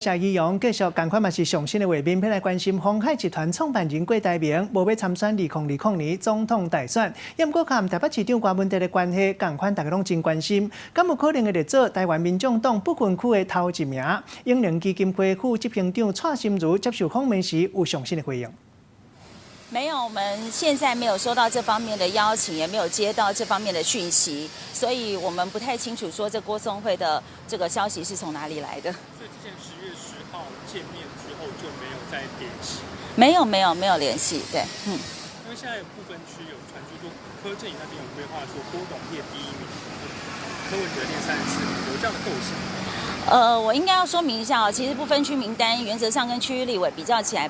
夏义勇继续赶快嘛是上新的画面，要来关心鸿海集团创办人郭台铭无要参选2020年总统大选，也毋过甲台北市长关文哲的关系，共款大家拢真关心，敢有可能会入做台湾民众党不分区的头一名？永能基金会副执行长蔡心如接受访问时有上新的回应。 没有，我们现在没有收到这方面的邀请，也没有接到这方面的讯息，所以我们不太清楚说这郭宗惠的这个消息是从哪里来的。所以之前10月10号见面之后就没有再联系。没有联系，对，因为现在有部分区有传出说柯震宇那边有规划说郭董列第1名，柯文哲列34名，有这样的构想。我应该要说明一下哦，其实不分区名单原则上跟区域立委比较起来。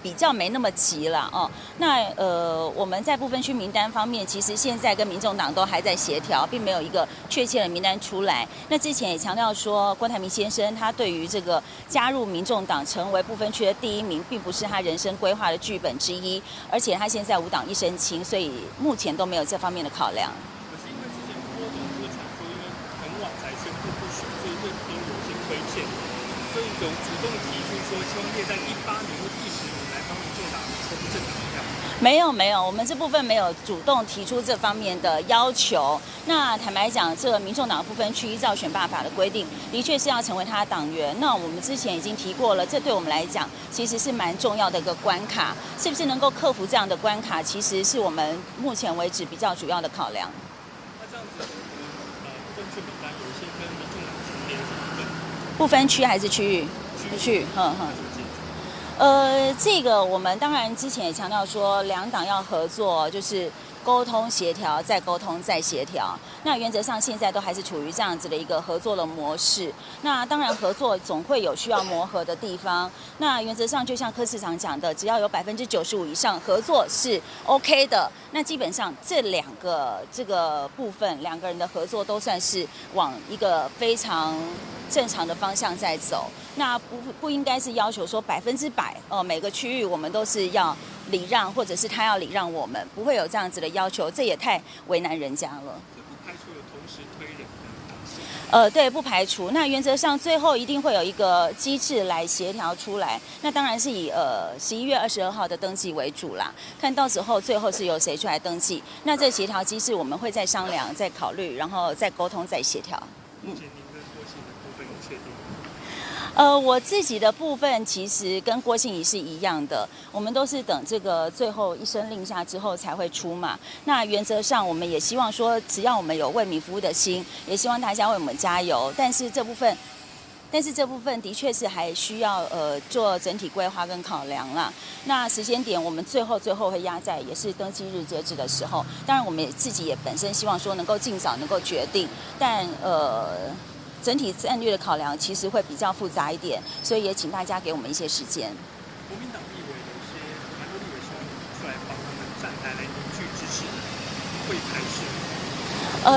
比较没那么急了哦。那我们在不分区名单方面，其实现在跟民众党都还在协调，并没有一个确切的名单出来。那之前也强调说，郭台铭先生他对于这个加入民众党成为不分区的第1名，并不是他人生规划的剧本之一，而且他现在无党一身轻，所以目前都没有这方面的考量。可是因为之前郭董这个传说，因为很晚才宣布不选，所以会有些亏欠，所以有主动提出说，希望列在18名或第10名。 没有，我们这部分没有主动提出这方面的要求。那坦白讲，这个民众党的不分区依照选罢法的规定，的确是要成为他的党员。那我们之前已经提过了，这对我们来讲其实是蛮重要的一个关卡。是不是能够克服这样的关卡，其实是我们目前为止比较主要的考量。那这样子，不分区名单有一些跟民众党重叠的部分，不分区还是区域？区域，这个我们当然之前也强调说，两党要合作，就是沟通协调，再沟通再协调。那原则上现在都还是处于这样子的一个合作的模式。那当然合作总会有需要磨合的地方。那原则上就像柯市长讲的，只要有95%以上合作是 OK 的。那基本上这2个这个部分，2个人的合作都算是往一个非常正常的方向在走。 那不应该是要求说100%每个区域我们都是要礼让，或者是他要礼让我们，不会有这样子的要求，这也太为难人家了。不排除有同时推人的打算。对，不排除。那原则上最后一定会有一个机制来协调出来。那当然是以11月22号的登记为主啦，看到时候最后是由谁出来登记。那这协调机制我们会再商量、再考虑，然后再沟通、再协调。目前您跟郭姓的部分有确定吗？我自己的部分其实跟郭姓仪是一样的，我们都是等这个最后一声令下之后才会出马。那原则上，我们也希望说，只要我们有为民服务的心，也希望大家为我们加油。但是这部分的确是还需要做整体规划跟考量啦。那时间点我们最后会压在也是登记日截止的时候。当然，我们自己也本身希望说能够尽早能够决定，但整体战略的考量其实会比较复杂一点，所以也请大家给我们一些时间。国民党立委有些蛮多立委希望出来帮他们站台来凝聚支持，会排斥。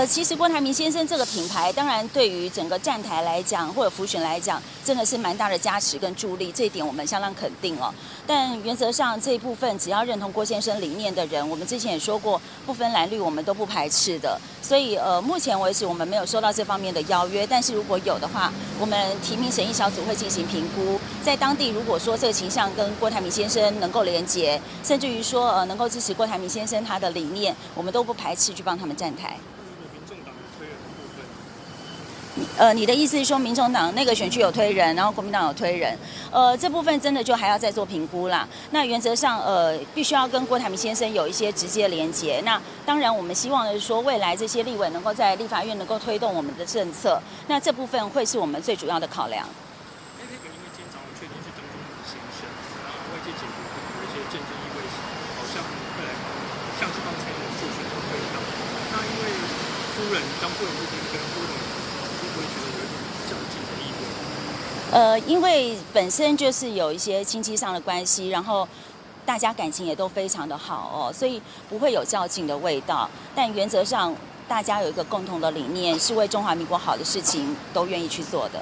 其实郭台铭先生这个品牌，当然对于整个站台来讲，或者辅选来讲，真的是蛮大的加持跟助力，这一点我们相当肯定哦。但原则上这一部分，只要认同郭先生理念的人，我们之前也说过，不分蓝绿，我们都不排斥的。所以目前为止我们没有收到这方面的邀约，但是如果有的话，我们提名审议小组会进行评估，在当地如果说这个倾向跟郭台铭先生能够连结，甚至于说能够支持郭台铭先生他的理念，我们都不排斥去帮他们站台。 你的意思是说，民众党那个选区有推人，然后国民党有推人，这部分真的就还要再做评估啦。那原则上，必须要跟郭台铭先生有一些直接连结。那当然，我们希望的是说，未来这些立委能够在立法院能够推动我们的政策，那这部分会是我们最主要的考量。那这个因为今天早上确定是张忠谋先生，然后外界解读有一些政治意味，好像会来像是刚才有助选都推到。那因为张夫人这边跟郭董。 会觉得有一种较劲的意味。因为本身就是有一些亲戚上的关系，然后大家感情也都非常的好哦，所以不会有较劲的味道。但原则上，大家有一个共同的理念，是为中华民国好的事情都愿意去做的。